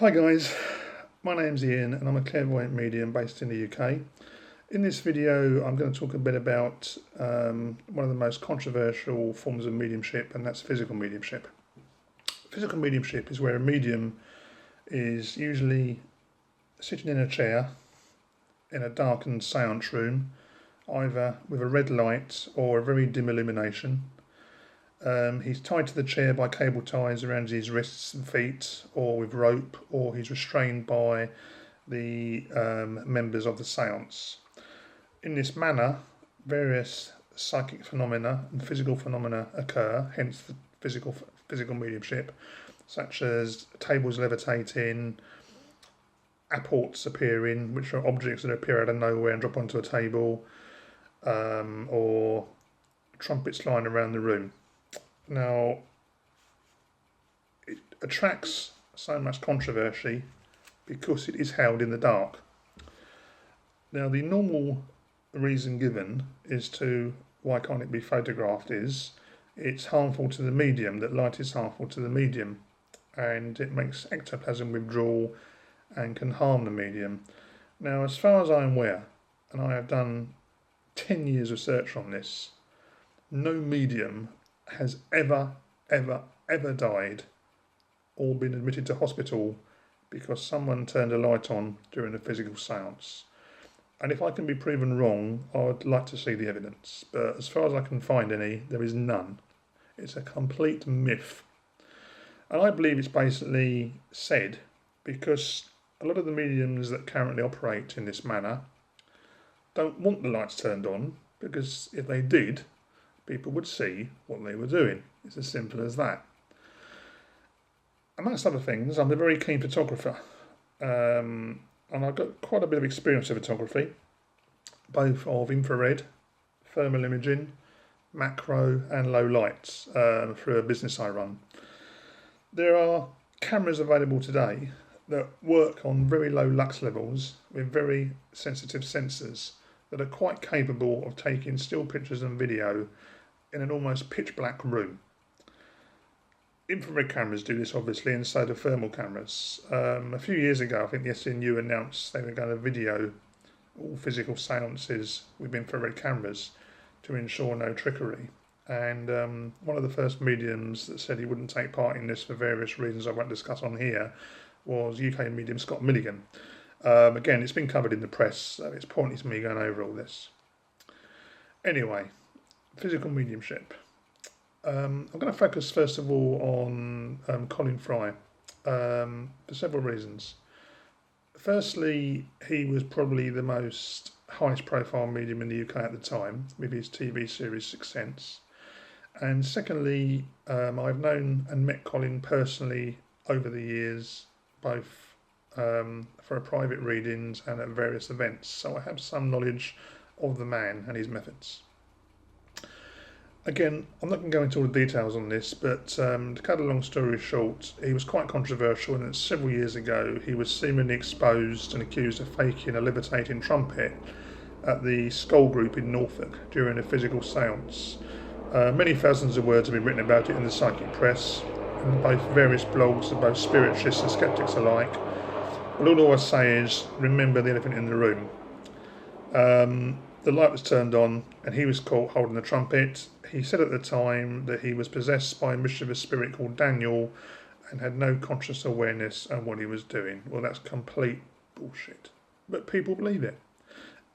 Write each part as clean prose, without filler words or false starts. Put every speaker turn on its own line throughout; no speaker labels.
Hi guys, my name's Ian and I'm a clairvoyant medium based in the UK. In this video I'm going to talk a bit about one of the most controversial forms of mediumship, and that's physical mediumship. Physical mediumship is where a medium is usually sitting in a chair in a darkened seance room, either with a red light or a very dim illumination. He's tied to the chair by cable ties around his wrists and feet, or with rope, or he's restrained by the members of the seance. In this manner, various psychic phenomena and physical phenomena occur, hence the physical mediumship, such as tables levitating, apports appearing, which are objects that appear out of nowhere and drop onto a table, or trumpets flying around the room. Now, it attracts so much controversy because it is held in the dark. Now, the normal reason given is to why can't it be photographed is it's harmful to the medium, that light is harmful to the medium, and it makes ectoplasm withdrawal and can harm the medium. Now, as far as I'm aware, and I have done 10 years research on this, no medium has ever died or been admitted to hospital because someone turned a light on during a physical seance. And if I can be proven wrong, I'd like to see the evidence. But as far as I can find any, there is none. It's a complete myth. And I believe it's basically said because a lot of the mediums that currently operate in this manner don't want the lights turned on, because if they did, people would see what they were doing. It's as simple as that. Amongst other things, I'm a very keen photographer, and I've got quite a bit of experience with photography, both of infrared, thermal imaging, macro and low lights, through a business I run. There are cameras available today that work on very low lux levels with very sensitive sensors that are quite capable of taking still pictures and video in an almost pitch black room. Infrared cameras do this obviously, and so do thermal cameras. A few years ago, I think the SNU announced they were going to video all physical seances with infrared cameras to ensure no trickery. And one of the first mediums that said he wouldn't take part in this for various reasons I won't discuss on here was UK medium Scott Milligan. Again, it's been covered in the press, so it's pointless me going over all this. Anyway, physical mediumship. I'm going to focus first of all on Colin Fry for several reasons. Firstly, he was probably the most highest profile medium in the UK at the time with his TV series Sixth Sense. And secondly, I've known and met Colin personally over the years, both for private readings and at various events, so I have some knowledge of the man and his methods. Again, I'm not going to go into all the details on this, but to cut a long story short, he was quite controversial, and several years ago he was seemingly exposed and accused of faking a levitating trumpet at the Scole Group in Norfolk during a physical seance. Many thousands of words have been written about it in the psychic press, and both various blogs of both spiritualists and skeptics alike. But all I always say is, remember the elephant in the room. The light was turned on and he was caught holding the trumpet. He said at the time that he was possessed by a mischievous spirit called Daniel and had no conscious awareness of what he was doing. Well, that's complete bullshit. But people believe it.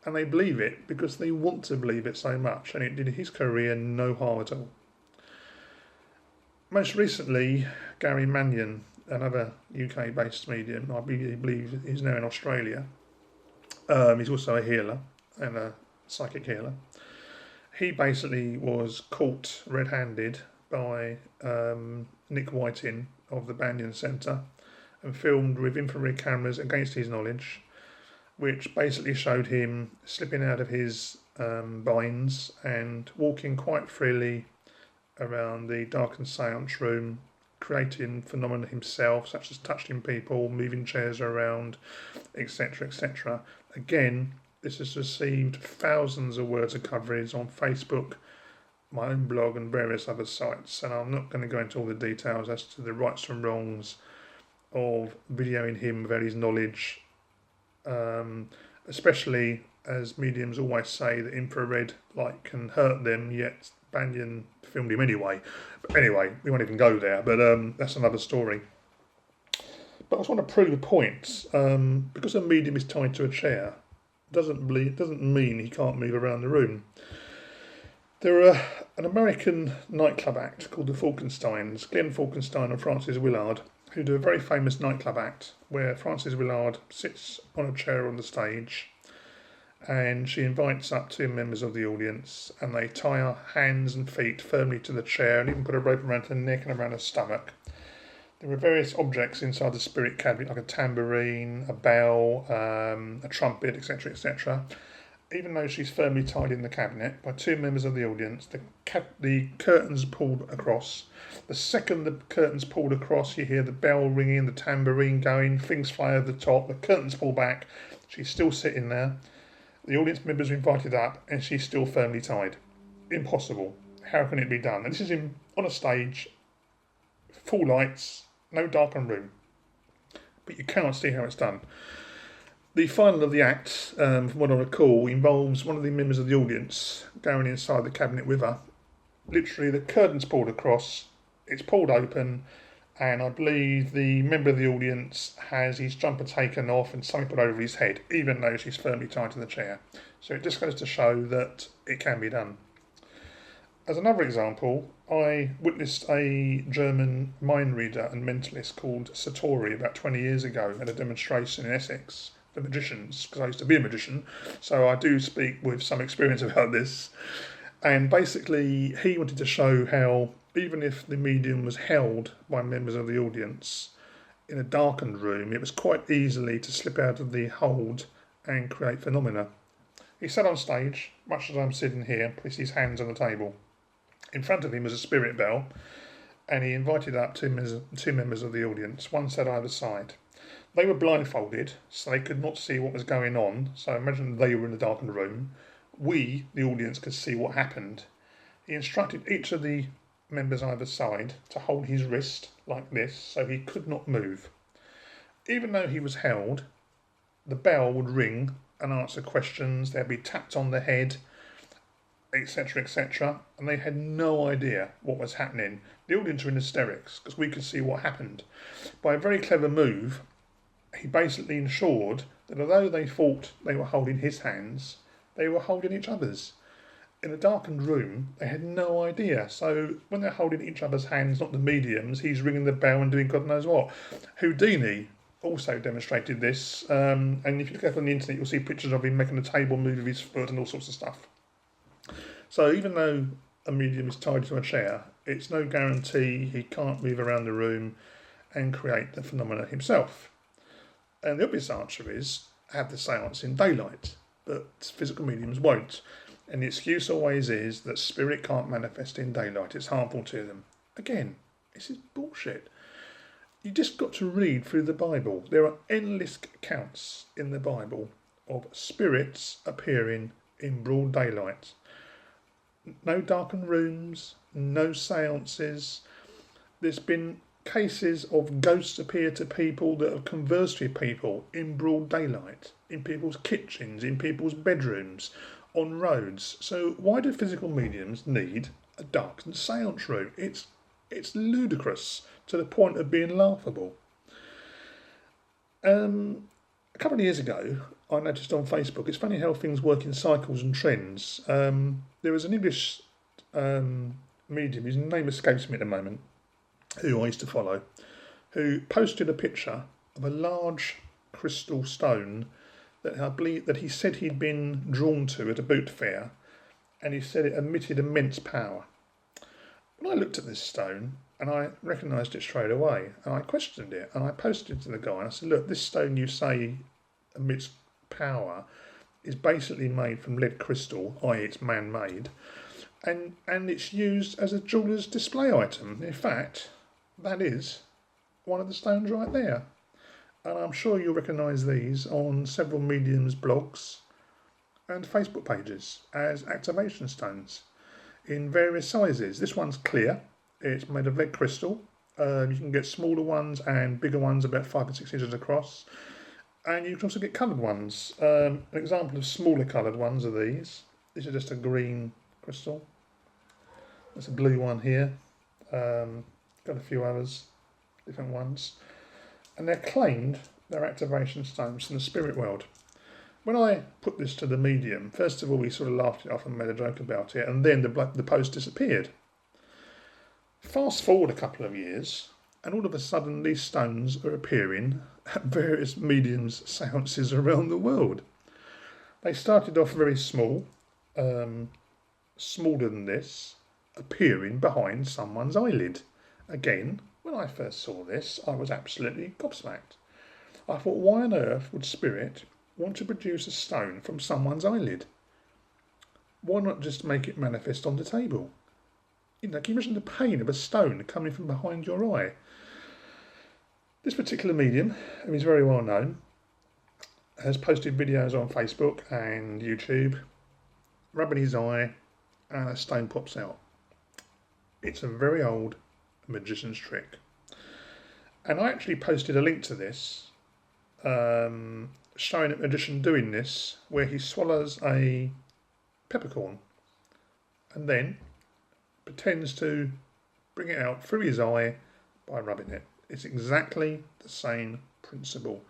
And they believe it because they want to believe it so much, and it did his career no harm at all. Most recently, Gary Mannion, another UK-based medium, I believe he's now in Australia. He's also a healer and a psychic healer. He basically was caught red-handed by Nick Whiting of the Banyan Centre and filmed with infrared cameras against his knowledge, which basically showed him slipping out of his binds and walking quite freely around the darkened seance room, creating phenomena himself, such as touching people, moving chairs around, etc., etc. Again, this has received thousands of words of coverage on Facebook, my own blog and various other sites, and I'm not going to go into all the details as to the rights and wrongs of videoing him about his knowledge, especially as mediums always say that infrared light can hurt them, yet Mannion filmed him anyway. But anyway, we won't even go there, but that's another story. But I just want to prove a point. Because a medium is tied to a chair, doesn't mean he can't move around the room. There are an American nightclub act called the Falkensteins, Glenn Falkenstein and Frances Willard, who do a very famous nightclub act where Frances Willard sits on a chair on the stage and she invites up two members of the audience and they tie her hands and feet firmly to the chair and even put a rope around her neck and around her stomach. There are various objects inside the spirit cabinet, like a tambourine, a bell, a trumpet, etc., etc. Even though she's firmly tied in the cabinet by two members of the audience, the curtains pulled across. The second the curtains pulled across, you hear the bell ringing, the tambourine going, things fly over the top, the curtains pull back. She's still sitting there. The audience members are invited up, and she's still firmly tied. Impossible. How can it be done? And this is on a stage, full lights, no darkened room. But you cannot see how it's done. The final of the act, from what I recall, involves one of the members of the audience going inside the cabinet with her. Literally, the curtain's pulled across, it's pulled open, and I believe the member of the audience has his jumper taken off and something put over his head, even though she's firmly tied to the chair. So it just goes to show that it can be done. As another example, I witnessed a German mind reader and mentalist called Satori about 20 years ago at a demonstration in Essex for magicians, because I used to be a magician, so I do speak with some experience about this. And basically, he wanted to show how, even if the medium was held by members of the audience in a darkened room, it was quite easily to slip out of the hold and create phenomena. He sat on stage, much as I'm sitting here, and placed his hands on the table. In front of him was a spirit bell, and he invited up two members of the audience, one sat either side. They were blindfolded, so they could not see what was going on, so imagine they were in a darkened room. We, the audience, could see what happened. He instructed each of the members either side to hold his wrist like this, so he could not move. Even though he was held, the bell would ring and answer questions, they'd be tapped on the head, etc., etc., and they had no idea what was happening. The audience were in hysterics because we could see what happened. By a very clever move, he basically ensured that although they thought they were holding his hands, they were holding each other's. In a darkened room, they had no idea. So when they're holding each other's hands, not the mediums, he's ringing the bell and doing God knows what. Houdini also demonstrated this, and if you look up on the internet, you'll see pictures of him making a table move with his foot and all sorts of stuff. So even though a medium is tied to a chair, it's no guarantee he can't move around the room and create the phenomena himself. And the obvious answer is have the seance in daylight, but physical mediums won't. And the excuse always is that spirit can't manifest in daylight, it's harmful to them. Again, this is bullshit. You just got to read through the Bible. There are endless accounts in the Bible of spirits appearing in broad daylight. No darkened rooms, no seances. There's been cases of ghosts appear to people that have conversed with people in broad daylight, in people's kitchens, in people's bedrooms, on roads. So why do physical mediums need a darkened seance room? It's ludicrous to the point of being laughable. A couple of years ago, I noticed on Facebook, it's funny how things work in cycles and trends. There was an English medium, his name escapes me at the moment, who I used to follow, who posted a picture of a large crystal stone that I believe that he said he'd been drawn to at a boot fair, and he said it emitted immense power. When I looked at this stone, and I recognised it straight away, and I questioned it, and I posted to the guy, and I said, look, this stone you say emits power is basically made from lead crystal, i.e. it's man-made, and it's used as a jeweller's display item. In fact, that is one of the stones right there. And I'm sure you'll recognise these on several mediums' blogs and Facebook pages as activation stones in various sizes. This one's clear, it's made of lead crystal, You can get smaller ones and bigger ones, about 5 to 6 inches across. And you can also get coloured ones. An example of smaller coloured ones are these. This is just a green crystal. There's a blue one here. Got a few others, different ones. And they're claimed they're activation stones from the spirit world. When I put this to the medium, first of all we sort of laughed it off and made a joke about it, and then the post disappeared. Fast forward a couple of years, and all of a sudden these stones are appearing at various mediums' seances around the world. They started off very small, smaller than this, appearing behind someone's eyelid. Again, when I first saw this, I was absolutely gobsmacked. I thought, why on earth would spirit want to produce a stone from someone's eyelid? Why not just make it manifest on the table? You know, can you imagine the pain of a stone coming from behind your eye? This particular medium, who is very well known, has posted videos on Facebook and YouTube, rubbing his eye, and a stone pops out. It's a very old magician's trick. And I actually posted a link to this, showing a magician doing this, where he swallows a peppercorn and then pretends to bring it out through his eye by rubbing it. It's exactly the same principle.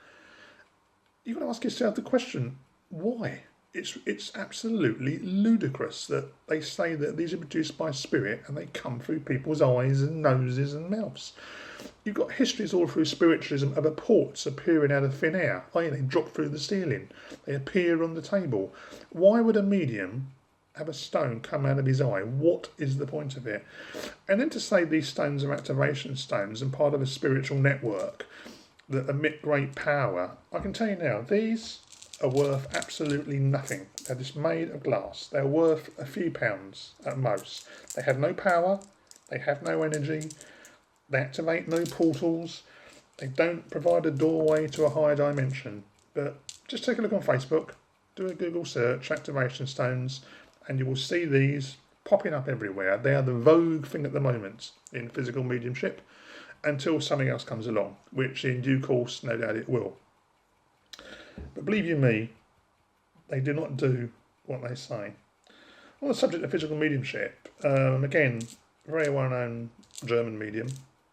You've got to ask yourself the question, why? It's absolutely ludicrous that they say that these are produced by spirit and they come through people's eyes and noses and mouths. You've got histories all through spiritualism of apports appearing out of thin air, i.e. they drop through the ceiling, they appear on the table. Why would a medium have a stone come out of his eye? What is the point of it? And then to say these stones are activation stones and part of a spiritual network that emit great power, I can tell you now, these are worth absolutely nothing. They're just made of glass. They're worth a few pounds at most. They have no power, they have no energy, they activate no portals, they don't provide a doorway to a higher dimension. But just take a look on Facebook, do a Google search, activation stones, and you will see these popping up everywhere. They are the vogue thing at the moment in physical mediumship until something else comes along, which in due course, no doubt it will. But believe you me, they do not do what they say. On the subject of physical mediumship, again, very well-known German medium,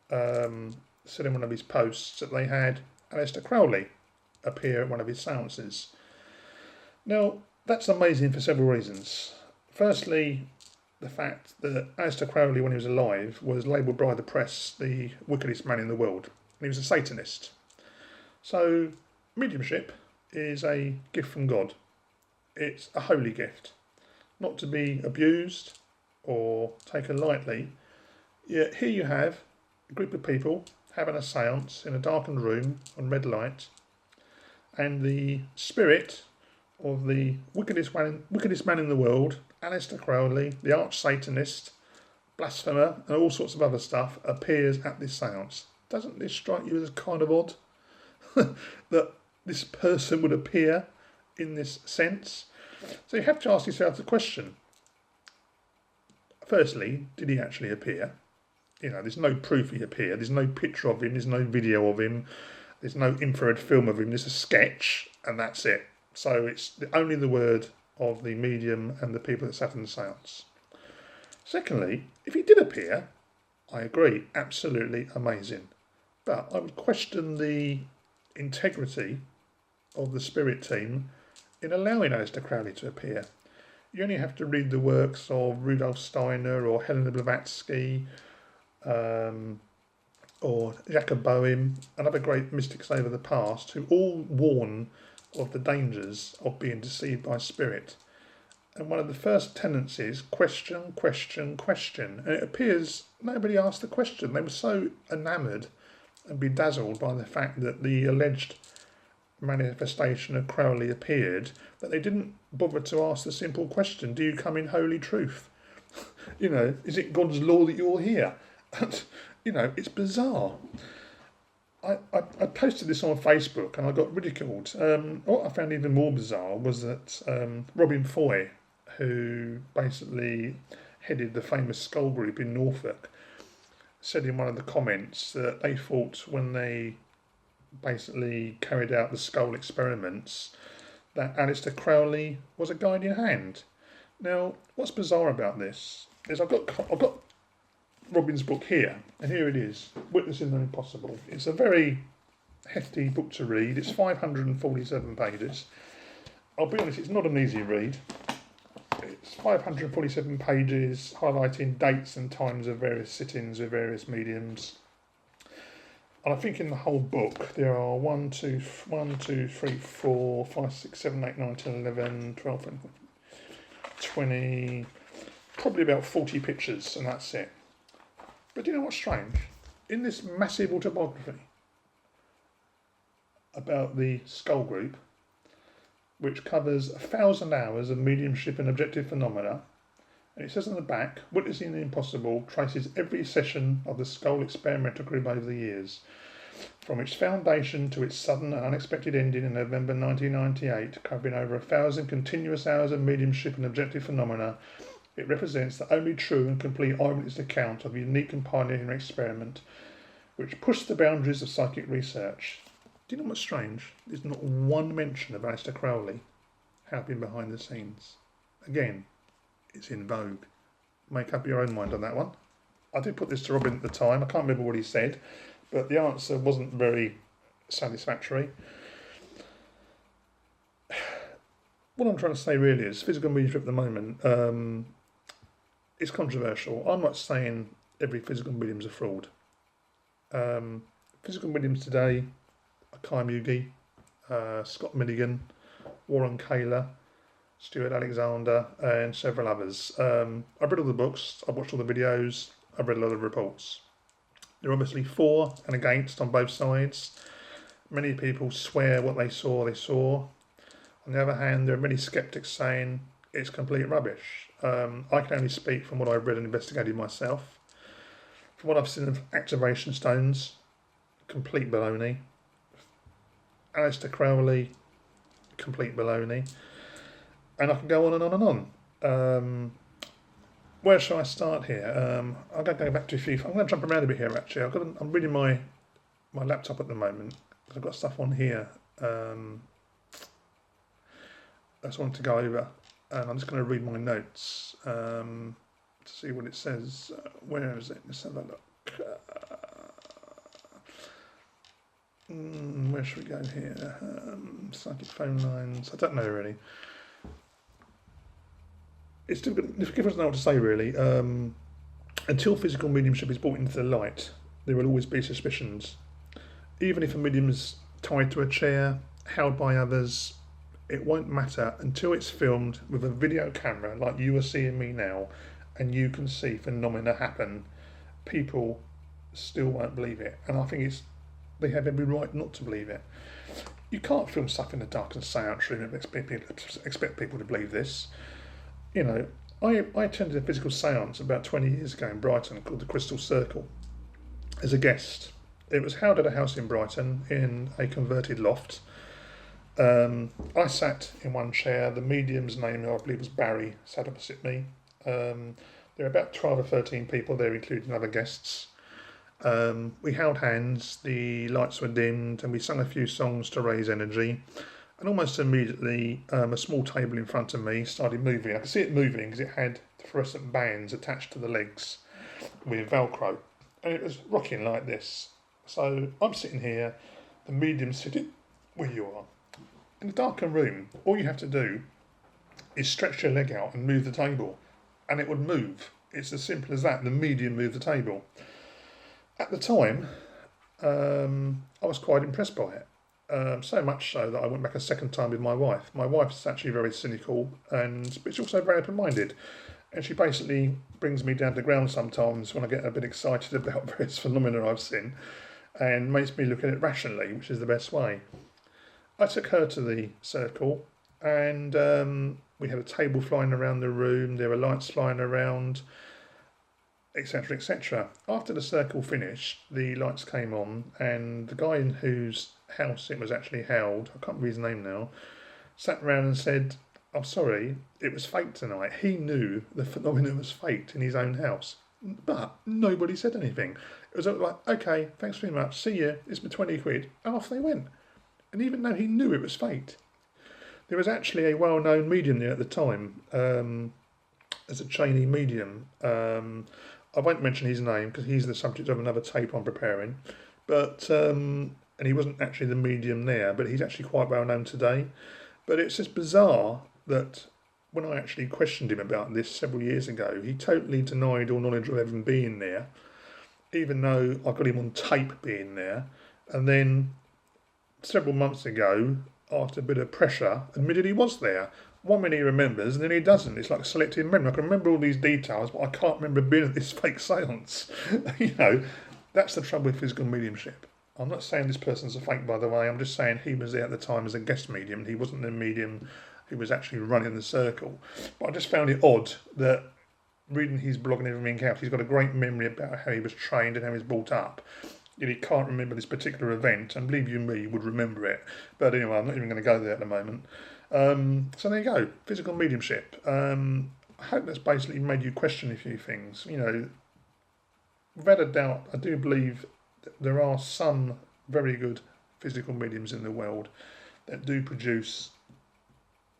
said in one of his posts that they had Aleister Crowley appear at one of his seances. Now, that's amazing for several reasons. Firstly, the fact that Aleister Crowley, when he was alive, was labelled by the press the wickedest man in the world. And he was a Satanist. So, mediumship is a gift from God. It's a holy gift, not to be abused or taken lightly. Yet here you have a group of people having a séance in a darkened room on red light, and the spirit of the wickedest man in the world, Aleister Crowley, the arch Satanist, blasphemer, and all sorts of other stuff, appears at this séance. Doesn't this strike you as kind of odd? That this person would appear in this sense? So you have to ask yourself the question. Firstly, did he actually appear? You know, there's no proof he appeared. There's no picture of him. There's no video of him. There's no infrared film of him. There's a sketch, and that's it. So it's only the word of the medium and the people that sat in the seance. Secondly, if he did appear, I agree, absolutely amazing. But I would question the integrity of the spirit team in allowing Aleister Crowley to appear. You only have to read the works of Rudolf Steiner or Helena Blavatsky or Jacob Boehm and other great mystics over the past who all warn of the dangers of being deceived by spirit. And one of the first tendencies, question, question, question. And it appears nobody asked the question. They were so enamoured and bedazzled by the fact that the alleged manifestation of Crowley appeared that they didn't bother to ask the simple question, do you come in holy truth? You know, is it God's law that you're here? You know, it's bizarre. I posted this on Facebook and I got ridiculed. What I found even more bizarre was that Rubbin, who basically headed the famous Scole Group in Norfolk, said in one of the comments that they thought when they basically carried out the Scole experiments that Aleister Crowley was a guardian hand. Now, what's bizarre about this is I've got Rubbin's book here, and here it is, Witnessing the Impossible. It's a very hefty book to read. It's 547 pages. I'll be honest, it's not an easy read. It's 547 pages highlighting dates and times of various sittings with various mediums. And I think in the whole book there are 1, 2, 3, 4, 5, 6, 7, 8, 9, 10, 11, 12, 20, probably about 40 pictures, and that's it. But do you know what's strange? In this massive autobiography about the Scole Group, which covers 1,000 hours of mediumship and objective phenomena, and it says on the back, Witnessing the Impossible traces every session of the Scole experimental group over the years, from its foundation to its sudden and unexpected ending in November 1998, covering over 1,000 continuous hours of mediumship and objective phenomena. It represents the only true and complete eyewitness account of a unique and pioneering experiment, which pushed the boundaries of psychic research. Do you know what's strange? There's not one mention of Aleister Crowley helping behind the scenes. Again, it's in vogue. Make up your own mind on that one. I did put this to Rubbin at the time. I can't remember what he said, but the answer wasn't very satisfactory. What I'm trying to say really is physical mediumship at the moment is controversial. I'm not saying every physical medium is a fraud. Physical mediums today, Kai Mugi, Scott Milligan, Warren Kaler, Stuart Alexander, and several others. I've read all the books, I've watched all the videos, I've read a lot of reports. There are obviously for and against on both sides. Many people swear what they saw. On the other hand, there are many skeptics saying it's complete rubbish. I can only speak from what I've read and investigated myself. From what I've seen of activation stones, complete baloney. Aleister Crowley, complete baloney, and I can go on and on and on. Where shall I start here? I'm going to go back to a few. I'm going to jump around a bit here. Actually, I'm reading my laptop at the moment. I've got stuff on here. I just wanted to go over, and I'm just going to read my notes to see what it says. Where is it? Let's have a look. Where should we go here? Psychic phone lines. I don't know really. It's difficult to know what to say really. Until physical mediumship is brought into the light, there will always be suspicions. Even if a medium is tied to a chair, held by others, it won't matter until it's filmed with a video camera like you are seeing me now, and you can see phenomena happen. People still won't believe it, and I think they have every right not to believe it. You can't film stuff in the dark and seance room and expect people to believe this. You know, I attended a physical seance about 20 years ago in Brighton called the Crystal Circle as a guest. It was held at a house in Brighton in a converted loft. I sat in one chair. The medium's name, I believe, was Barry, sat opposite me. There were about 12 or 13 people there, including other guests. We held hands, the lights were dimmed, and we sung a few songs to raise energy. And almost immediately, a small table in front of me started moving. I could see it moving because it had fluorescent bands attached to the legs with Velcro. And it was rocking like this. So I'm sitting here, the medium's sitting where you are. In a darkened room, all you have to do is stretch your leg out and move the table. And it would move. It's as simple as that. The medium moved the table. At the time, I was quite impressed by it. So much so that I went back a second time with my wife. My wife's actually very cynical, but she's also very open-minded. And she basically brings me down to ground sometimes when I get a bit excited about various phenomena I've seen and makes me look at it rationally, which is the best way. I took her to the circle and we had a table flying around the room, there were lights flying around, etc, etc. After the circle finished, the lights came on and the guy in whose house it was actually held, I can't remember his name now, sat around and said, "I'm sorry, it was fake tonight." He knew the phenomenon was faked in his own house. but nobody said anything. It was like, okay, thanks very much, see you, it's my 20 quid, and off they went. And even though he knew it was faked, there was actually a well-known medium there at the time, as a trainee medium. I won't mention his name because he's the subject of another tape I'm preparing, but and he wasn't actually the medium there, but he's actually quite well known today. But it's just bizarre that when I actually questioned him about this several years ago, he totally denied all knowledge of ever being there, even though I got him on tape being there. And then several months ago, after a bit of pressure, admitted he was there. 1 minute he remembers and then he doesn't. It's like selective memory. I can remember all these details, but I can't remember being at this fake seance. That's the trouble with physical mediumship. I'm not saying this person's a fake, by the way. I'm just saying he was there at the time as a guest medium. He wasn't the medium who was actually running the circle. But I just found it odd that reading his blog and everything else, he's got a great memory about how he was trained and how he was brought up. Yet he can't remember this particular event, and believe you me, he would remember it. But anyway, I'm not even going to go there at the moment. So there you go, physical mediumship. I hope that's basically made you question a few things. Without a doubt, I do believe that there are some very good physical mediums in the world that do produce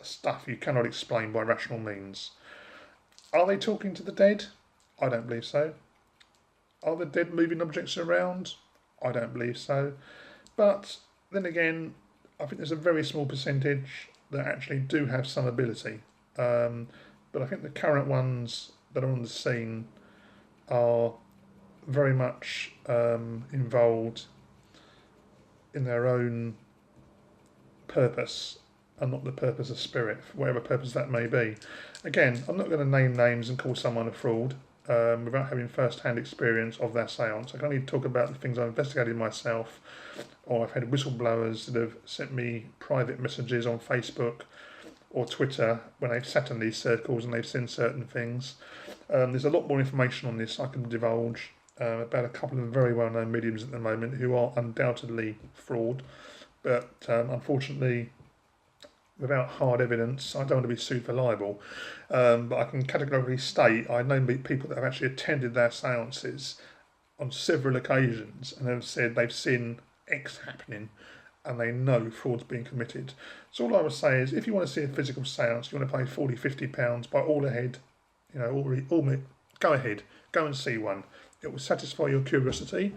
stuff you cannot explain by rational means. Are they talking to the dead? I don't believe so. Are the dead moving objects around? I don't believe so. But then again, I think there's a very small percentage that actually do have some ability. But I think the current ones that are on the scene are very much involved in their own purpose and not the purpose of spirit, whatever purpose that may be. Again, I'm not going to name names and call someone a fraud without having first-hand experience of that seance. I can only talk about the things I've investigated myself, or I've had whistleblowers that have sent me private messages on Facebook or Twitter when they've sat in these circles and they've seen certain things. There's a lot more information on this I can divulge about a couple of very well-known mediums at the moment who are undoubtedly fraud, but unfortunately, without hard evidence, I don't want to be sued for libel, but I can categorically state I know people that have actually attended their seances on several occasions and have said they've seen X happening and they know fraud's being committed. So all I would say is, if you want to see a physical seance, you want to pay £40, £50, by all ahead, go ahead, go and see one. It will satisfy your curiosity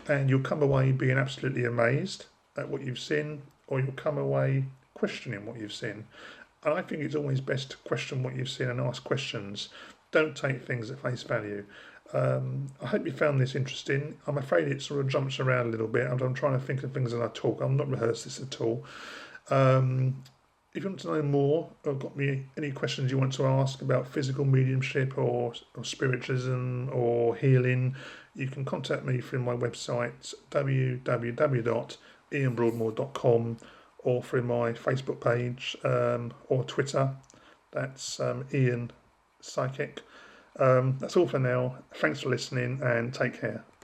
and you'll come away being absolutely amazed at what you've seen, or you'll come away questioning what you've seen. And I think it's always best to question what you've seen and ask questions. Don't take things at face value. I hope you found this interesting. I'm afraid it sort of jumps around a little bit and I'm trying to think of things as I talk. I'm not rehearsed this at all. If you want to know more or got me any questions you want to ask about physical mediumship or spiritualism or healing, you can contact me through my website www.ianbroadmore.com or through my Facebook page or Twitter. That's Ian Psychic. That's all for now. Thanks for listening and take care.